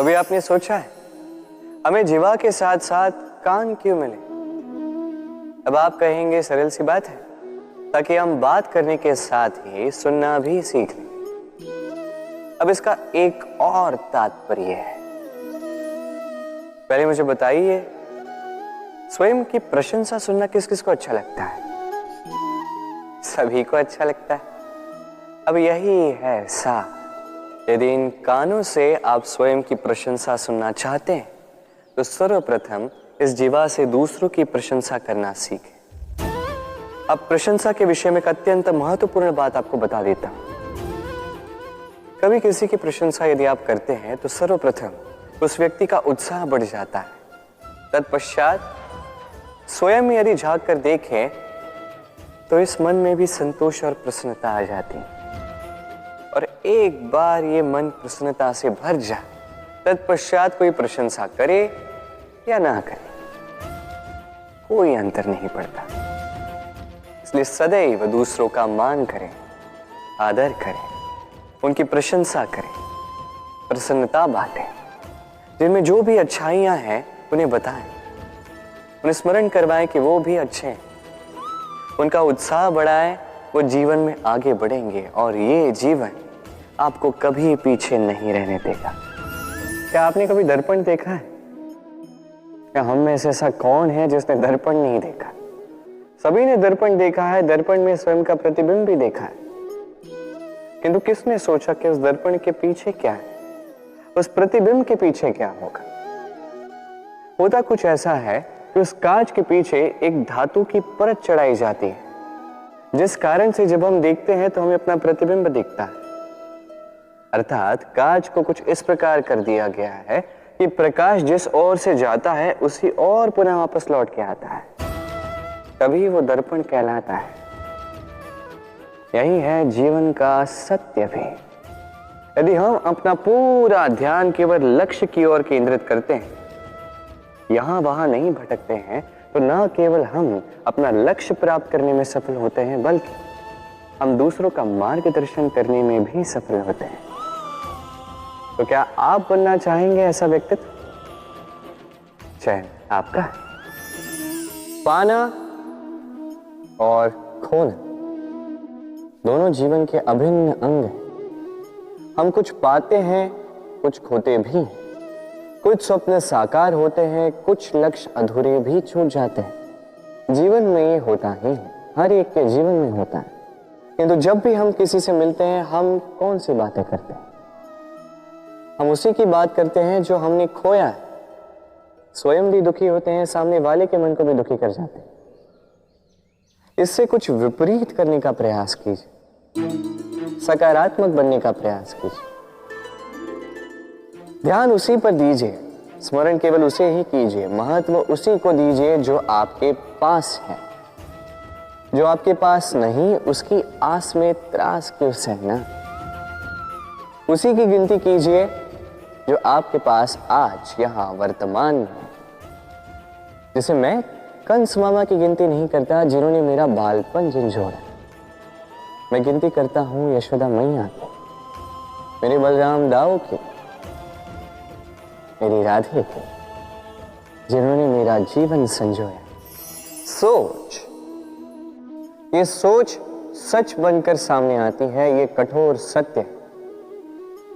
कभी आपने सोचा है हमें जीवा के साथ साथ कान क्यों मिले? अब आप कहेंगे सरल सी बात है, ताकि हम बात करने के साथ ही सुनना भी सीख लें। अब इसका एक और तात्पर्य है। पहले मुझे बताइए, स्वयं की प्रशंसा सुनना किस किस को अच्छा लगता है? सभी को अच्छा लगता है। अब यही है सा, यदि इन कानों से आप स्वयं की प्रशंसा सुनना चाहते हैं तो सर्वप्रथम इस जीवा से दूसरों की प्रशंसा करना सीखें। अब प्रशंसा के विषय में एक अत्यंत महत्वपूर्ण बात आपको बता देता हूं। कभी किसी की प्रशंसा यदि आप करते हैं तो सर्वप्रथम उस व्यक्ति का उत्साह बढ़ जाता है। तत्पश्चात स्वयं यदि झांक कर देखें तो इस मन में भी संतोष और प्रसन्नता आ जाती है। और एक बार ये मन प्रसन्नता से भर जाए, तत्पश्चात कोई प्रशंसा करे या ना करे, कोई अंतर नहीं पड़ता। इसलिए सदैव दूसरों का मान करें, आदर करें, उनकी प्रशंसा करें, प्रसन्नता बांटें। जिनमें जो भी अच्छाइयां हैं उन्हें बताएं, उन्हें स्मरण करवाएं कि वो भी अच्छे हैं। उनका उत्साह बढ़ाएं, वो जीवन में आगे बढ़ेंगे और ये जीवन आपको कभी पीछे नहीं रहने देगा। क्या आपने कभी दर्पण देखा है? क्या हम में से ऐसा कौन है जिसने दर्पण नहीं देखा? सभी ने दर्पण देखा है, दर्पण में स्वयं का प्रतिबिंब भी देखा है। किंतु किसने सोचा कि उस दर्पण के पीछे क्या है, उस प्रतिबिंब के पीछे क्या होगा? होता कुछ ऐसा है कि उस कांच के पीछे एक धातु की परत चढ़ाई जाती है, जिस कारण से जब हम देखते हैं तो हमें अपना प्रतिबिंब दिखता है। अर्थात कांच को कुछ इस प्रकार कर दिया गया है कि प्रकाश जिस ओर से जाता है उसी ओर पुनः वापस लौट के आता है, तभी वो दर्पण कहलाता है। यही है जीवन का सत्य भी। यदि हम अपना पूरा ध्यान केवल लक्ष्य की ओर केंद्रित करते हैं, यहां वहां नहीं भटकते हैं, तो न केवल हम अपना लक्ष्य प्राप्त करने में सफल होते हैं, बल्कि हम दूसरों का मार्गदर्शन करने में भी सफल होते हैं। तो क्या आप बनना चाहेंगे ऐसा व्यक्तित्व? चयन आपका है। पाना और खोना दोनों जीवन के अभिन्न अंग हैं। हम कुछ पाते हैं, कुछ खोते भी हैं। कुछ स्वप्न साकार होते हैं, कुछ लक्ष्य अधूरे भी छूट जाते हैं। जीवन में ये होता ही है, हर एक के जीवन में होता है। किंतु जब भी हम किसी से मिलते हैं, हम कौन सी बातें करते हैं? हम उसी की बात करते हैं जो हमने खोया है। स्वयं भी दुखी होते हैं, सामने वाले के मन को भी दुखी कर जाते हैं। इससे कुछ विपरीत करने का प्रयास कीजिए, सकारात्मक बनने का प्रयास कीजिए। ध्यान उसी पर दीजिए, स्मरण केवल उसे ही कीजिए, महत्व उसी को दीजिए जो आपके पास है। जो आपके पास नहीं, उसकी आस में त्रास क्यों सहना? उसी की गिनती कीजिए जो आपके पास आज यहां वर्तमान में है। जैसे मैं कंस मामा की गिनती नहीं करता जिन्होंने मेरा बालपन झंझोड़ा। मैं गिनती करता हूं यशोदा मैया की, मेरे बलराम दाऊ की, मेरी राधे की, जिन्होंने मेरा जीवन संजोया। सोच, ये सोच सच बनकर सामने आती है, ये कठोर सत्य है।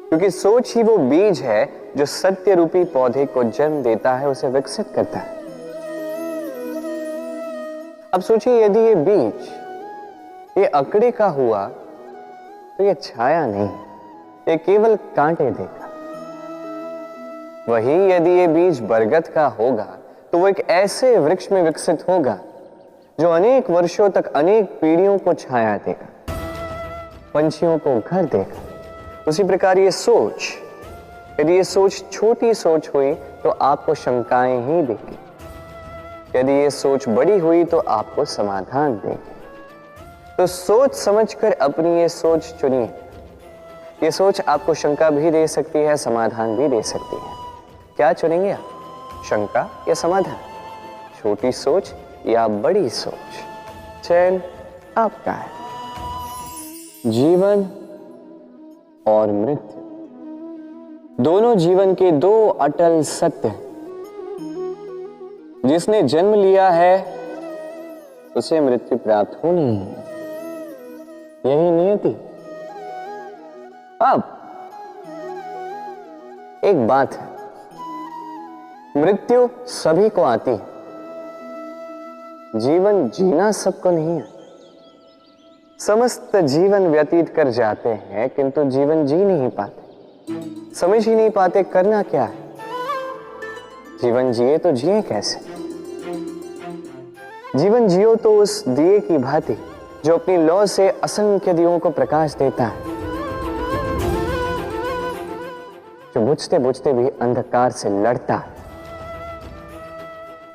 क्योंकि सोच ही वो बीज है जो सत्य रूपी पौधे को जन्म देता है, उसे विकसित करता है। अब सोचिए, यदि ये बीज ये अकड़े का हुआ तो ये छाया नहीं, ये केवल कांटे देगा। वही यदि ये बीज बरगद का होगा तो वो एक ऐसे वृक्ष में विकसित होगा जो अनेक वर्षों तक अनेक पीढ़ियों को छाया देगा, पंछियों को घर देगा। उसी प्रकार ये सोच, यदि ये सोच छोटी सोच हुई तो आपको शंकाएं ही देगी। यदि ये सोच बड़ी हुई तो आपको समाधान देगी। तो सोच समझकर अपनी ये सोच चुनिए। ये सोच आपको शंका भी दे सकती है, समाधान भी दे सकती है। क्या चुनेंगे आप, शंका या समाधान? छोटी सोच या बड़ी सोच? चयन आपका है। जीवन और मृत्यु दोनों जीवन के दो अटल सत्य। जिसने जन्म लिया है उसे मृत्यु प्राप्त होनी है, यही नियति। अब एक बात है, मृत्यु सभी को आती है, जीवन जीना सबको नहीं है। समस्त जीवन व्यतीत कर जाते हैं किंतु जीवन जी नहीं पाते, समझ ही नहीं पाते करना क्या है। जीवन जिए तो जिए कैसे? जीवन जियो तो उस दिए की भांति जो अपनी लौ से असंख्य दियों को प्रकाश देता है, जो बुझते बुझते भी अंधकार से लड़ता है।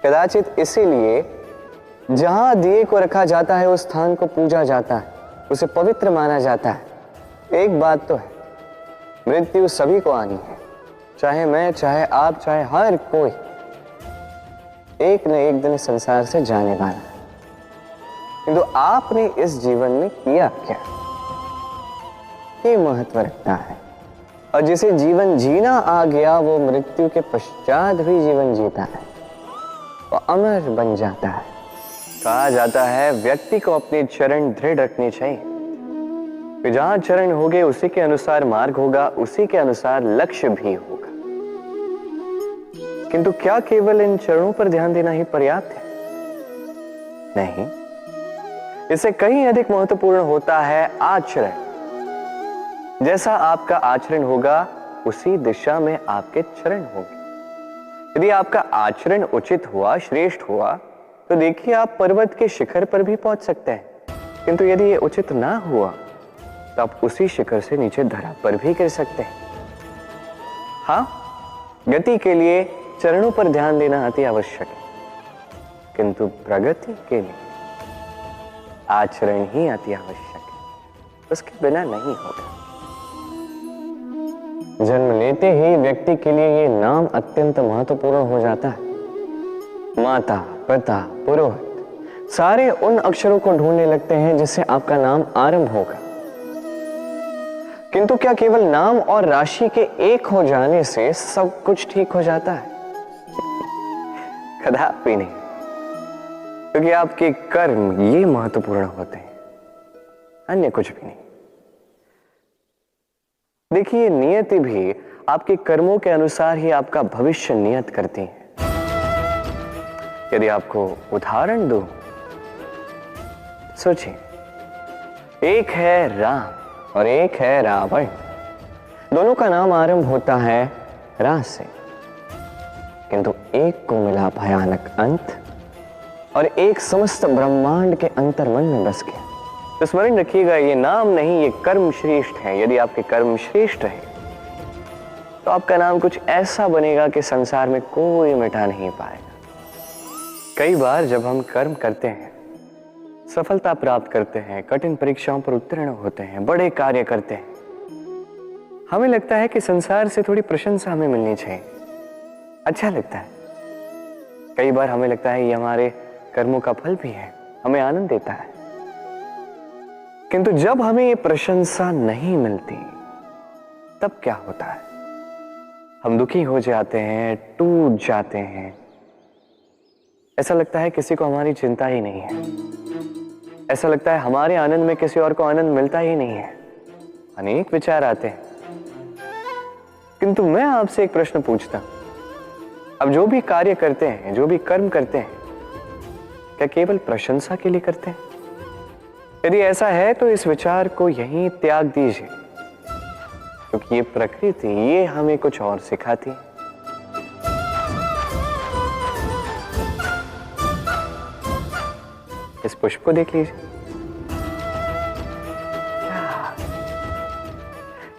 कदाचित इसीलिए जहां दिए को रखा जाता है उस स्थान को पूजा जाता है, उसे पवित्र माना जाता है। एक बात तो है, मृत्यु सभी को आनी है, चाहे मैं, चाहे आप, चाहे हर कोई एक न एक दिन संसार से जाने वाला है। किंतु आपने इस जीवन में किया क्या, ये महत्व रखता है। और जिसे जीवन जीना आ गया वो मृत्यु के पश्चात भी जीवन जीता है, वो अमर बन जाता है। कहा जाता है व्यक्ति को अपने चरण दृढ़ रखने चाहिए, जहां चरण होंगे उसी के अनुसार मार्ग होगा, उसी के अनुसार लक्ष्य भी होगा। किंतु क्या केवल इन चरणों पर ध्यान देना ही पर्याप्त है? नहीं, इससे कहीं अधिक महत्वपूर्ण होता है आचरण। जैसा आपका आचरण होगा उसी दिशा में आपके चरण होंगे। यदि आपका आचरण उचित हुआ, श्रेष्ठ हुआ, तो देखिए आप पर्वत के शिखर पर भी पहुंच सकते हैं। किंतु यदि ये उचित ना हुआ तो आप उसी शिखर से नीचे धरा पर भी गिर सकते हैं। हाँ, गति के लिए चरणों पर ध्यान देना अति आवश्यक है, किंतु प्रगति के लिए आचरण ही अति आवश्यक है, उसके बिना नहीं होगा। जन्म लेते ही व्यक्ति के लिए ये नाम अत्यंत महत्वपूर्ण हो जाता है। माता, पिता, पुरोहित सारे उन अक्षरों को ढूंढने लगते हैं जिससे आपका नाम आरंभ होगा। किंतु क्या केवल नाम और राशि के एक हो जाने से सब कुछ ठीक हो जाता है? कदापि नहीं, क्योंकि आपके कर्म ये महत्वपूर्ण होते हैं, अन्य कुछ भी नहीं। देखिए, नियति भी आपके कर्मों के अनुसार ही आपका भविष्य नियत करती है। यदि आपको उदाहरण दूं, सोचिए, एक है राम और एक है रावण। दोनों का नाम आरंभ होता है रा से, किंतु एक को मिला भयानक अंत और एक समस्त ब्रह्मांड के अंतर्मन में बस गया। तो स्मरण रखिएगा, ये नाम नहीं, ये कर्म श्रेष्ठ है। यदि आपके कर्म श्रेष्ठ रहे तो आपका नाम कुछ ऐसा बनेगा कि संसार में कोई मिटा नहीं पाएगा। कई बार जब हम कर्म करते हैं, सफलता प्राप्त करते हैं, कठिन परीक्षाओं पर उत्तीर्ण होते हैं, बड़े कार्य करते हैं, हमें लगता है कि संसार से थोड़ी प्रशंसा हमें मिलनी चाहिए, अच्छा लगता है। कई बार हमें लगता है ये हमारे कर्मों का फल भी है, हमें आनंद देता है। किंतु जब हमें ये प्रशंसा नहीं मिलती तब क्या होता है? हम दुखी हो जाते हैं, टूट जाते हैं। ऐसा लगता है किसी को हमारी चिंता ही नहीं है, ऐसा लगता है हमारे आनंद में किसी और को आनंद मिलता ही नहीं है। अनेक विचार आते हैं। किंतु मैं आपसे एक प्रश्न पूछता हूं, अब जो भी कार्य करते हैं, जो भी कर्म करते हैं, क्या केवल प्रशंसा के लिए करते हैं? यदि ऐसा है तो इस विचार को यहीं त्याग दीजिए, क्योंकि ये प्रकृति ये हमें कुछ और सिखाती है। इस पुष्प को देख लीजिए,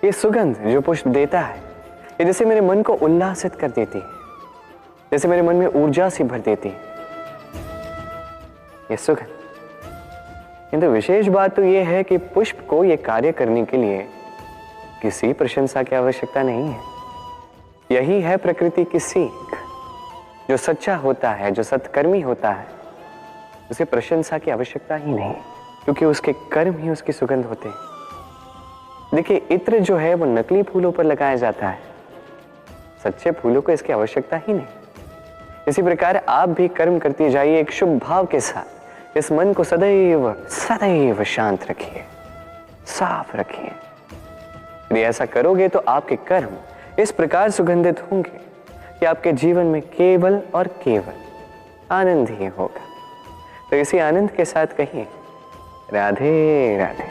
ये सुगंध जो पुष्प देता है, ये जैसे मेरे मन को उल्लासित कर देती है, जैसे मेरे मन में ऊर्जा सी भर देती है ये सुगंध। किंतु विशेष बात तो यह है कि पुष्प को यह कार्य करने के लिए किसी प्रशंसा की आवश्यकता नहीं है। यही है प्रकृति की सीख। जो सच्चा होता है, जो सत्कर्मी होता है, उसे प्रशंसा की आवश्यकता ही नहीं, क्योंकि उसके कर्म ही उसकी सुगंध होते हैं। देखिए, इत्र जो है वो नकली फूलों पर लगाया जाता है, सच्चे फूलों को इसकी आवश्यकता ही नहीं। इसी प्रकार आप भी कर्म करती जाइए एक शुभ भाव के साथ। इस मन को सदैव सदैव शांत रखिए, साफ रखिए। यदि ऐसा करोगे तो आपके कर्म इस प्रकार सुगंधित होंगे कि आपके जीवन में केवल और केवल आनंद ही होगा। तो इसी आनंद के साथ कहिए राधे राधे।